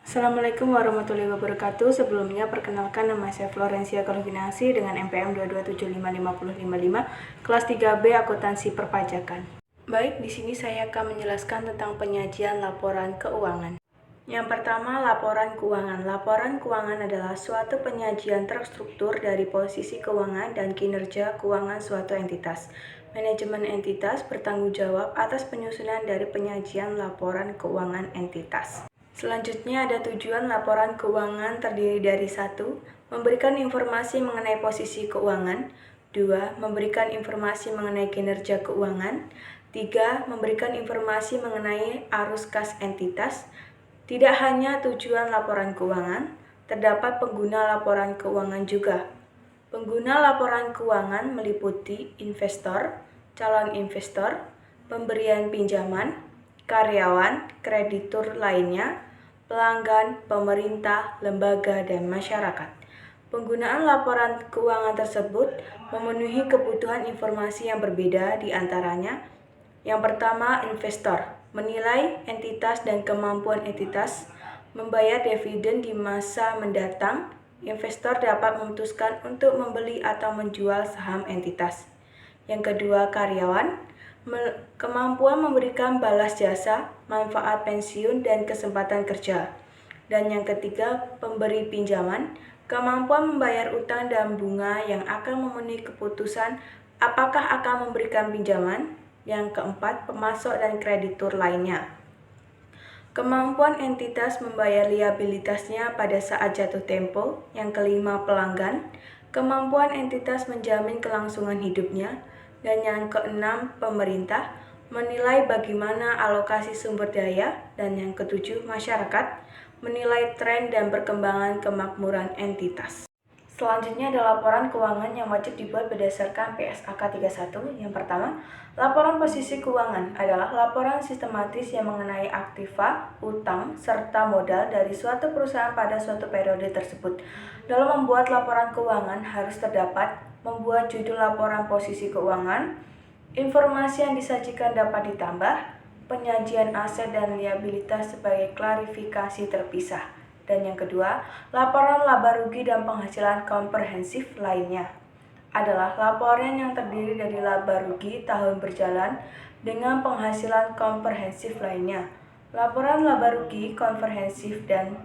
Assalamualaikum warahmatullahi wabarakatuh. Sebelumnya perkenalkan, nama saya Florencia Kalvinasi dengan NPM 2275555 kelas 3B Akuntansi Perpajakan. Baik, di sini saya akan menjelaskan tentang penyajian laporan keuangan. Yang pertama, laporan keuangan. Laporan keuangan adalah suatu penyajian terstruktur dari posisi keuangan dan kinerja keuangan suatu entitas. Manajemen entitas bertanggung jawab atas penyusunan dari penyajian laporan keuangan entitas. Selanjutnya ada tujuan laporan keuangan terdiri dari 1. Memberikan informasi mengenai posisi keuangan. 2. Memberikan informasi mengenai kinerja keuangan. 3. Memberikan informasi mengenai arus kas entitas. Tidak hanya tujuan laporan keuangan, terdapat pengguna laporan keuangan juga. Pengguna laporan keuangan meliputi investor, calon investor, pemberian pinjaman, karyawan, kreditur lainnya, pelanggan, pemerintah, lembaga, dan masyarakat. Penggunaan laporan keuangan tersebut memenuhi kebutuhan informasi yang berbeda di antaranya. Yang pertama, investor menilai entitas dan kemampuan entitas membayar dividen di masa mendatang. Investor dapat memutuskan untuk membeli atau menjual saham entitas. Yang kedua, karyawan kemampuan memberikan balas jasa, manfaat pensiun, dan kesempatan kerja. Dan yang ketiga, pemberi pinjaman kemampuan membayar utang dan bunga yang akan memenuhi keputusan apakah akan memberikan pinjaman. Yang keempat, pemasok dan kreditur lainnya. Kemampuan entitas membayar liabilitasnya pada saat jatuh tempo. Yang kelima, pelanggan. Kemampuan entitas menjamin kelangsungan hidupnya. Dan yang keenam, pemerintah menilai bagaimana alokasi sumber daya. Dan yang ketujuh, masyarakat menilai tren dan perkembangan kemakmuran entitas. Selanjutnya ada laporan keuangan yang wajib dibuat berdasarkan PSAK 31. Yang pertama, laporan posisi keuangan adalah laporan sistematis yang mengenai aktiva, utang, serta modal dari suatu perusahaan pada suatu periode tersebut. Dalam membuat laporan keuangan harus terdapat membuat judul laporan posisi keuangan, informasi yang disajikan dapat ditambah, penyajian aset dan liabilitas sebagai klarifikasi terpisah. Dan yang kedua, laporan laba rugi dan penghasilan komprehensif lainnya adalah laporan yang terdiri dari laba rugi tahun berjalan dengan penghasilan komprehensif lainnya. Laporan laba rugi komprehensif dan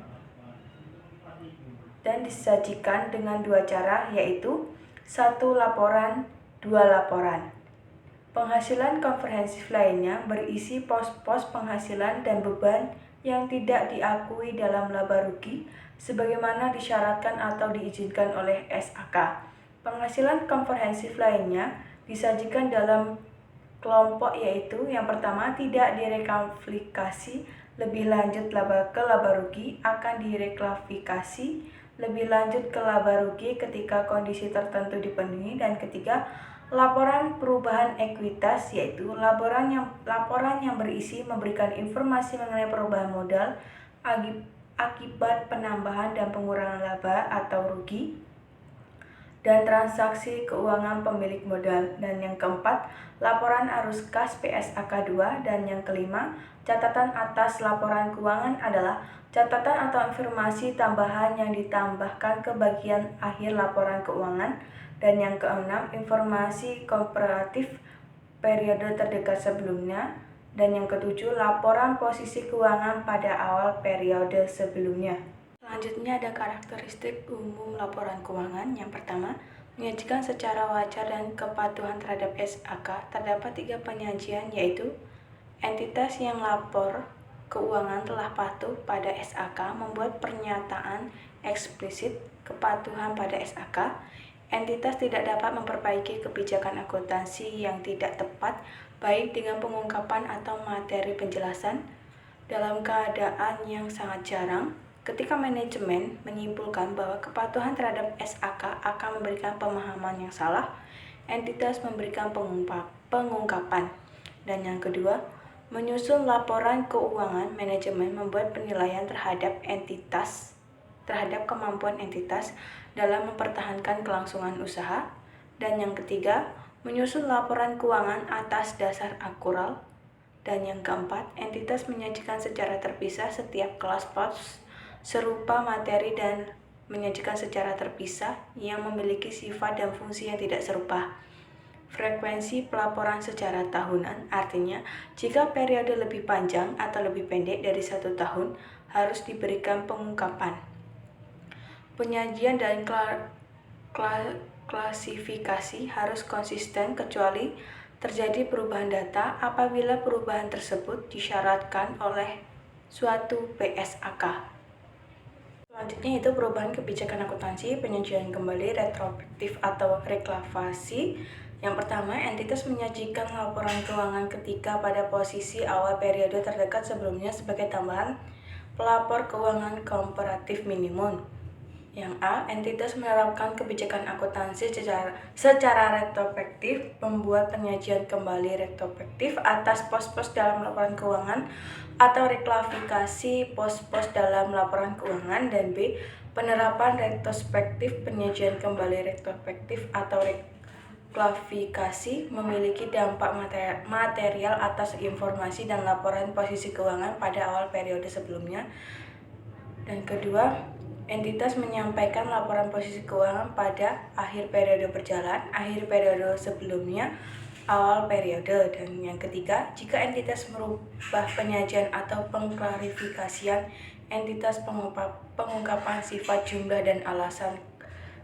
disajikan dengan dua cara, yaitu 1 laporan, 2 laporan. Penghasilan komprehensif lainnya berisi pos-pos penghasilan dan beban yang tidak diakui dalam laba rugi sebagaimana disyaratkan atau diizinkan oleh SAK. Penghasilan komprehensif lainnya disajikan dalam kelompok, yaitu yang pertama, tidak direklasifikasi lebih lanjut ke laba rugi, akan direklasifikasi lebih lanjut ke laba rugi ketika kondisi tertentu dipenuhi. Dan ketiga, laporan perubahan ekuitas, yaitu laporan yang berisi memberikan informasi mengenai perubahan modal akibat penambahan dan pengurangan laba atau rugi dan transaksi keuangan pemilik modal. Dan yang keempat, laporan arus kas PSAK 2. Dan yang kelima, catatan atas laporan keuangan adalah catatan atau informasi tambahan yang ditambahkan ke bagian akhir laporan keuangan. Dan yang keenam, informasi komparatif periode terdekat sebelumnya. Dan yang ketujuh, laporan posisi keuangan pada awal periode sebelumnya. Selanjutnya ada karakteristik umum laporan keuangan. Yang pertama, menyajikan secara wajar dan kepatuhan terhadap SAK. Terdapat 3 penyajian, yaitu entitas yang lapor keuangan telah patuh pada SAK membuat pernyataan eksplisit kepatuhan pada SAK. Entitas tidak dapat memperbaiki kebijakan akuntansi yang tidak tepat, baik dengan pengungkapan atau materi penjelasan. Dalam keadaan yang sangat jarang, ketika manajemen menyimpulkan bahwa kepatuhan terhadap SAK akan memberikan pemahaman yang salah, entitas memberikan pengungkapan. Dan yang kedua, menyusun laporan keuangan, manajemen membuat penilaian terhadap kemampuan entitas dalam mempertahankan kelangsungan usaha. Dan yang ketiga, menyusun laporan keuangan atas dasar akural. Dan yang keempat, entitas menyajikan secara terpisah setiap kelas pos serupa materi dan menyajikan secara terpisah yang memiliki sifat dan fungsi yang tidak serupa. Frekuensi pelaporan secara tahunan, artinya jika periode lebih panjang atau lebih pendek dari 1 tahun, harus diberikan pengungkapan. Penyajian dan klasifikasi harus konsisten kecuali terjadi perubahan data apabila perubahan tersebut disyaratkan oleh suatu PSAK. Selanjutnya itu perubahan kebijakan akuntansi, penyajian kembali, retrospektif atau reklamasi. Yang pertama, entitas menyajikan laporan keuangan ketika pada posisi awal periode terdekat sebelumnya sebagai tambahan pelapor keuangan komparatif minimum. Yang A, entitas menerapkan kebijakan akuntansi secara retrospektif, membuat penyajian kembali retrospektif atas pos-pos dalam laporan keuangan atau reklasifikasi pos-pos dalam laporan keuangan. Dan B, penerapan retrospektif, penyajian kembali retrospektif atau klasifikasi memiliki dampak material atas informasi dan laporan posisi keuangan pada awal periode sebelumnya. Dan kedua, entitas menyampaikan laporan posisi keuangan pada akhir periode berjalan, akhir periode sebelumnya, awal periode. Dan yang ketiga, jika entitas merubah penyajian atau pengklarifikasian entitas, pengungkapan sifat, jumlah, dan alasan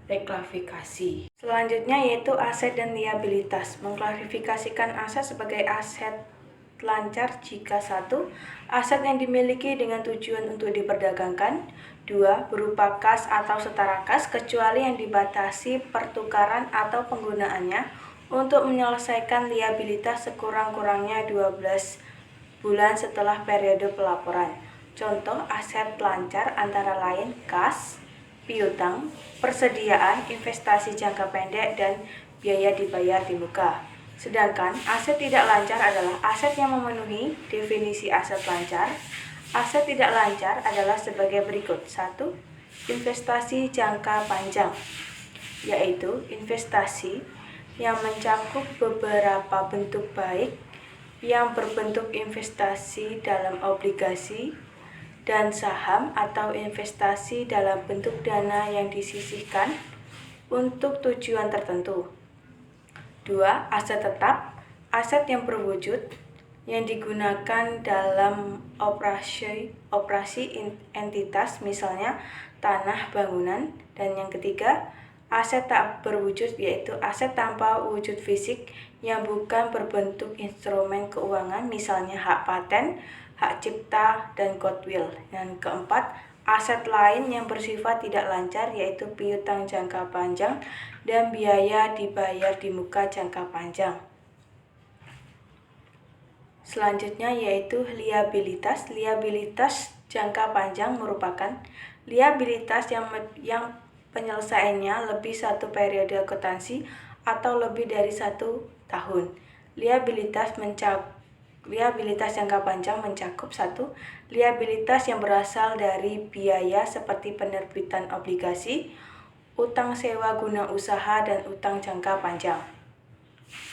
reklasifikasi. Selanjutnya yaitu aset dan liabilitas. Mengklarifikasikan aset sebagai aset lancar jika 1. Aset yang dimiliki dengan tujuan untuk diperdagangkan. 2. Berupa kas atau setara kas kecuali yang dibatasi pertukaran atau penggunaannya untuk menyelesaikan liabilitas sekurang-kurangnya 12 bulan setelah periode pelaporan. Contoh aset lancar antara lain kas, piutang, persediaan, investasi jangka pendek, dan biaya dibayar di muka. Sedangkan aset tidak lancar adalah aset yang memenuhi definisi aset lancar. Aset tidak lancar adalah sebagai berikut. 1. Investasi jangka panjang, yaitu investasi yang mencakup beberapa bentuk baik yang berbentuk investasi dalam obligasi dan saham atau investasi dalam bentuk dana yang disisihkan untuk tujuan tertentu. 2. Aset tetap, aset yang berwujud yang digunakan dalam operasi entitas, misalnya tanah, bangunan. Dan yang ketiga, aset tak berwujud, yaitu aset tanpa wujud fisik yang bukan berbentuk instrumen keuangan, misalnya hak paten, hak cipta, dan goodwill. Dan keempat, aset lain yang bersifat tidak lancar, yaitu piutang jangka panjang dan biaya dibayar di muka jangka panjang. Selanjutnya yaitu liabilitas. Liabilitas jangka panjang merupakan liabilitas yang penyelesaiannya lebih 1 periode akuntansi atau lebih dari 1 tahun. Liabilitas jangka panjang mencakup 1. Liabilitas yang berasal dari biaya seperti penerbitan obligasi, utang sewa guna usaha, dan utang jangka panjang.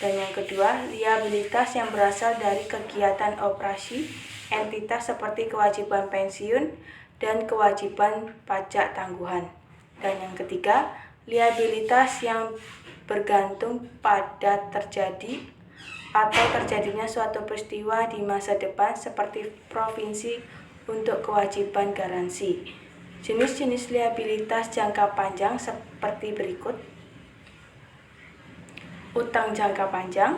Dan yang kedua, liabilitas yang berasal dari kegiatan operasi entitas seperti kewajiban pensiun dan kewajiban pajak tangguhan. Dan yang ketiga, liabilitas yang bergantung pada terjadi atau terjadinya suatu peristiwa di masa depan seperti provinsi untuk kewajiban garansi. Jenis-jenis liabilitas jangka panjang seperti berikut: utang jangka panjang,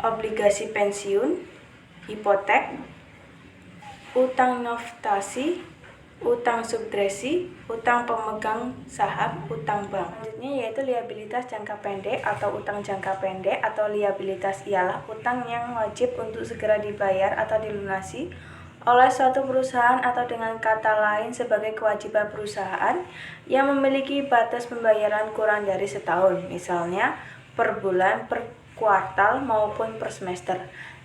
obligasi pensiun, hipotek, utang novtasi, utang subdresi, utang pemegang saham, utang bank. Selanjutnya yaitu liabilitas jangka pendek atau utang jangka pendek atau liabilitas ialah utang yang wajib untuk segera dibayar atau dilunasi oleh suatu perusahaan atau dengan kata lain sebagai kewajiban perusahaan yang memiliki batas pembayaran kurang dari setahun, misalnya per bulan, per kuartal, maupun per semester.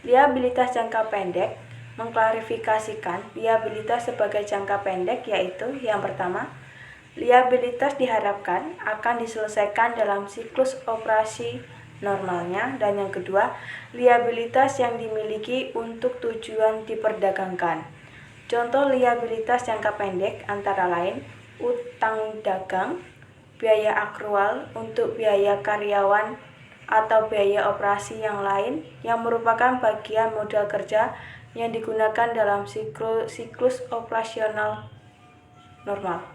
Liabilitas jangka pendek mengklarifikasikan liabilitas sebagai jangka pendek, yaitu yang pertama, liabilitas diharapkan akan diselesaikan dalam siklus operasi normalnya. Dan yang kedua, liabilitas yang dimiliki untuk tujuan diperdagangkan. Contoh liabilitas jangka pendek antara lain utang dagang, biaya akrual untuk biaya karyawan atau biaya operasi yang lain yang merupakan bagian modal kerja yang digunakan dalam siklus operasional normal.